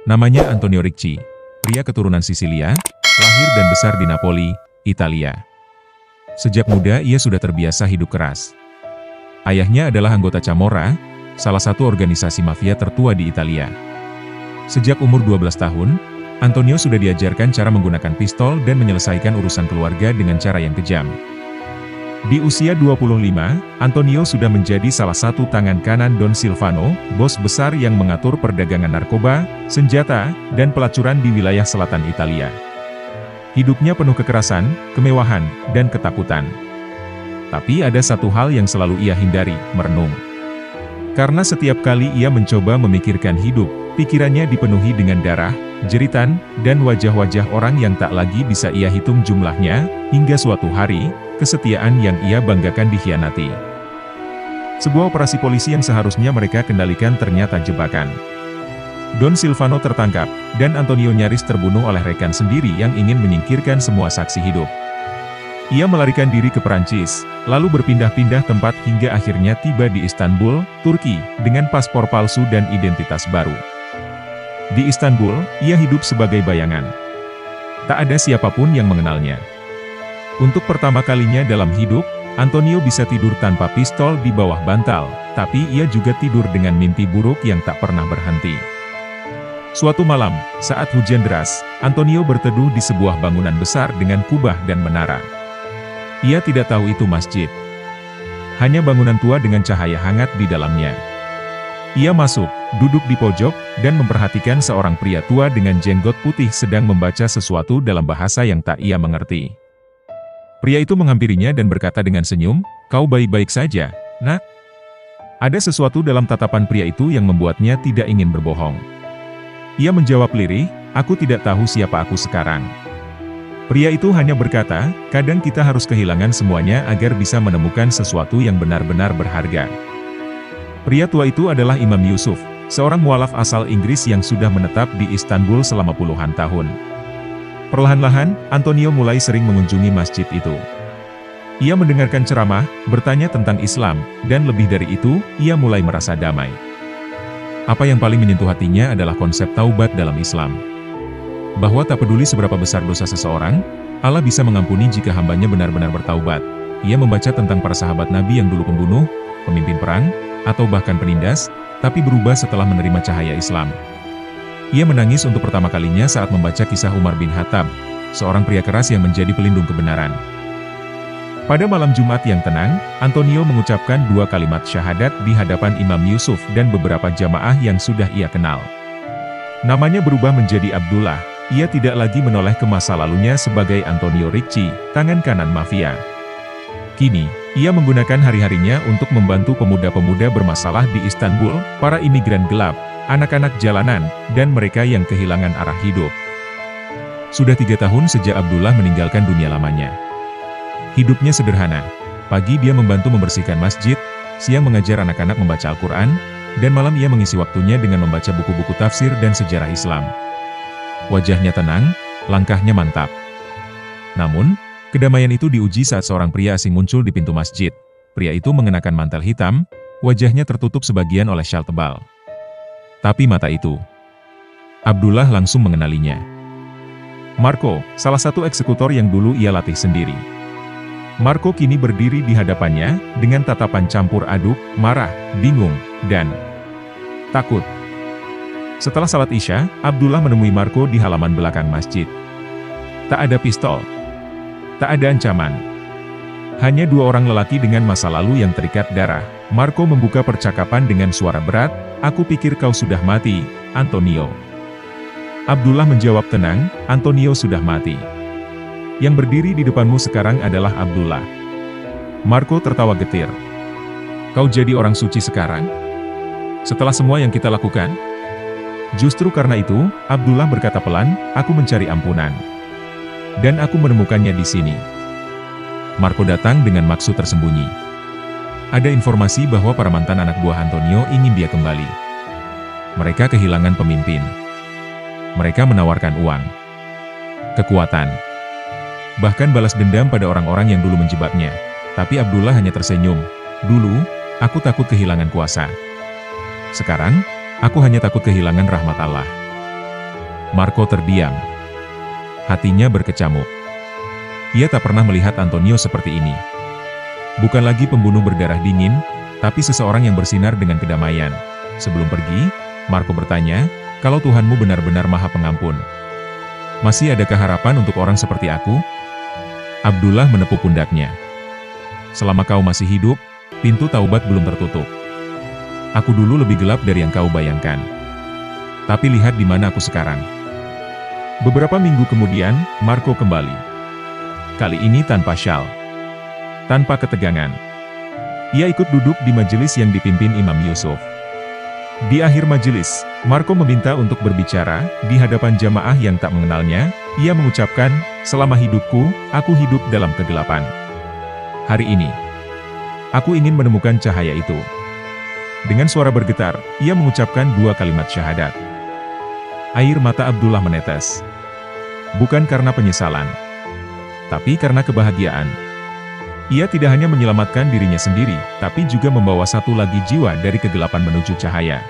Namanya Antonio Ricci, pria keturunan Sisilia, lahir dan besar di Napoli, Italia. Sejak muda ia sudah terbiasa hidup keras. Ayahnya adalah anggota Camorra, salah satu organisasi mafia tertua di Italia. Sejak umur 12 tahun, Antonio sudah diajarkan cara menggunakan pistol dan menyelesaikan urusan keluarga dengan cara yang kejam. Di usia 25, Antonio sudah menjadi salah satu tangan kanan Don Silvano, bos besar yang mengatur perdagangan narkoba, senjata, dan pelacuran di wilayah selatan Italia. Hidupnya penuh kekerasan, kemewahan, dan ketakutan. Tapi ada satu hal yang selalu ia hindari, merenung. Karena setiap kali ia mencoba memikirkan hidup, pikirannya dipenuhi dengan darah, jeritan, dan wajah-wajah orang yang tak lagi bisa ia hitung jumlahnya, hingga suatu hari, kesetiaan yang ia banggakan dikhianati. Sebuah operasi polisi yang seharusnya mereka kendalikan ternyata jebakan. Don Silvano tertangkap, dan Antonio nyaris terbunuh oleh rekan sendiri yang ingin menyingkirkan semua saksi hidup. Ia melarikan diri ke Perancis, lalu berpindah-pindah tempat hingga akhirnya tiba di Istanbul, Turki, dengan paspor palsu dan identitas baru. Di Istanbul, ia hidup sebagai bayangan. Tak ada siapapun yang mengenalnya. Untuk pertama kalinya dalam hidup, Antonio bisa tidur tanpa pistol di bawah bantal, tapi ia juga tidur dengan mimpi buruk yang tak pernah berhenti. Suatu malam, saat hujan deras, Antonio berteduh di sebuah bangunan besar dengan kubah dan menara. Ia tidak tahu itu masjid. Hanya bangunan tua dengan cahaya hangat di dalamnya. Ia masuk, duduk di pojok, dan memperhatikan seorang pria tua dengan jenggot putih sedang membaca sesuatu dalam bahasa yang tak ia mengerti. Pria itu menghampirinya dan berkata dengan senyum, "Kau baik-baik saja, nak?" Ada sesuatu dalam tatapan pria itu yang membuatnya tidak ingin berbohong. Ia menjawab lirih, "Aku tidak tahu siapa aku sekarang." Pria itu hanya berkata, "Kadang kita harus kehilangan semuanya agar bisa menemukan sesuatu yang benar-benar berharga." Pria tua itu adalah Imam Yusuf, seorang mualaf asal Inggris yang sudah menetap di Istanbul selama puluhan tahun. Perlahan-lahan, Antonio mulai sering mengunjungi masjid itu. Ia mendengarkan ceramah, bertanya tentang Islam, dan lebih dari itu, ia mulai merasa damai. Apa yang paling menyentuh hatinya adalah konsep taubat dalam Islam. Bahwa tak peduli seberapa besar dosa seseorang, Allah bisa mengampuni jika hambanya benar-benar bertaubat. Ia membaca tentang para sahabat Nabi yang dulu pembunuh, pemimpin perang, atau bahkan penindas, tapi berubah setelah menerima cahaya Islam. Ia menangis untuk pertama kalinya saat membaca kisah Umar bin Khattab, seorang pria keras yang menjadi pelindung kebenaran. Pada malam Jumat yang tenang, Antonio mengucapkan 2 kalimat syahadat di hadapan Imam Yusuf dan beberapa jamaah yang sudah ia kenal. Namanya berubah menjadi Abdullah, ia tidak lagi menoleh ke masa lalunya sebagai Antonio Ricci, tangan kanan mafia. Kini, ia menggunakan hari-harinya untuk membantu pemuda-pemuda bermasalah di Istanbul, para imigran gelap, anak-anak jalanan, dan mereka yang kehilangan arah hidup. Sudah 3 tahun sejak Abdullah meninggalkan dunia lamanya. Hidupnya sederhana. Pagi dia membantu membersihkan masjid, siang mengajar anak-anak membaca Al-Quran, dan malam ia mengisi waktunya dengan membaca buku-buku tafsir dan sejarah Islam. Wajahnya tenang, langkahnya mantap. Namun, kedamaian itu diuji saat seorang pria asing muncul di pintu masjid. Pria itu mengenakan mantel hitam, wajahnya tertutup sebagian oleh syal tebal. Tapi mata itu, Abdullah langsung mengenalinya. Marco, salah satu eksekutor yang dulu ia latih sendiri. Marco kini berdiri di hadapannya, dengan tatapan campur aduk, marah, bingung, dan takut. Setelah salat Isya, Abdullah menemui Marco di halaman belakang masjid. Tak ada pistol. Tak ada ancaman. Hanya 2 orang lelaki dengan masa lalu yang terikat darah. Marco membuka percakapan dengan suara berat, "Aku pikir kau sudah mati, Antonio." Abdullah menjawab tenang, "Antonio sudah mati. Yang berdiri di depanmu sekarang adalah Abdullah." Marco tertawa getir. "Kau jadi orang suci sekarang? Setelah semua yang kita lakukan?" "Justru karena itu," Abdullah berkata pelan, "aku mencari ampunan. Dan aku menemukannya di sini." Marco datang dengan maksud tersembunyi. Ada informasi bahwa para mantan anak buah Antonio ingin dia kembali. Mereka kehilangan pemimpin. Mereka menawarkan uang, kekuatan, bahkan balas dendam pada orang-orang yang dulu menjebaknya. Tapi Abdullah hanya tersenyum. "Dulu, aku takut kehilangan kuasa. Sekarang, aku hanya takut kehilangan rahmat Allah." Marco terdiam. Hatinya berkecamuk. Ia tak pernah melihat Antonio seperti ini. Bukan lagi pembunuh berdarah dingin, tapi seseorang yang bersinar dengan kedamaian. Sebelum pergi, Marco bertanya, "Kalau Tuhanmu benar-benar Maha Pengampun, masih adakah harapan untuk orang seperti aku?" Abdullah menepuk pundaknya. "Selama kau masih hidup, pintu taubat belum tertutup. Aku dulu lebih gelap dari yang kau bayangkan. Tapi lihat di mana aku sekarang." Beberapa minggu kemudian, Marco kembali. Kali ini tanpa syal. Tanpa ketegangan. Ia ikut duduk di majelis yang dipimpin Imam Yusuf. Di akhir majelis, Marco meminta untuk berbicara di hadapan jamaah yang tak mengenalnya. Ia mengucapkan, "Selama hidupku, aku hidup dalam kegelapan. Hari ini, aku ingin menemukan cahaya itu." Dengan suara bergetar, ia mengucapkan 2 kalimat syahadat. Air mata Abdullah menetes. Bukan karena penyesalan, tapi karena kebahagiaan. Ia tidak hanya menyelamatkan dirinya sendiri, tapi juga membawa satu lagi jiwa dari kegelapan menuju cahaya.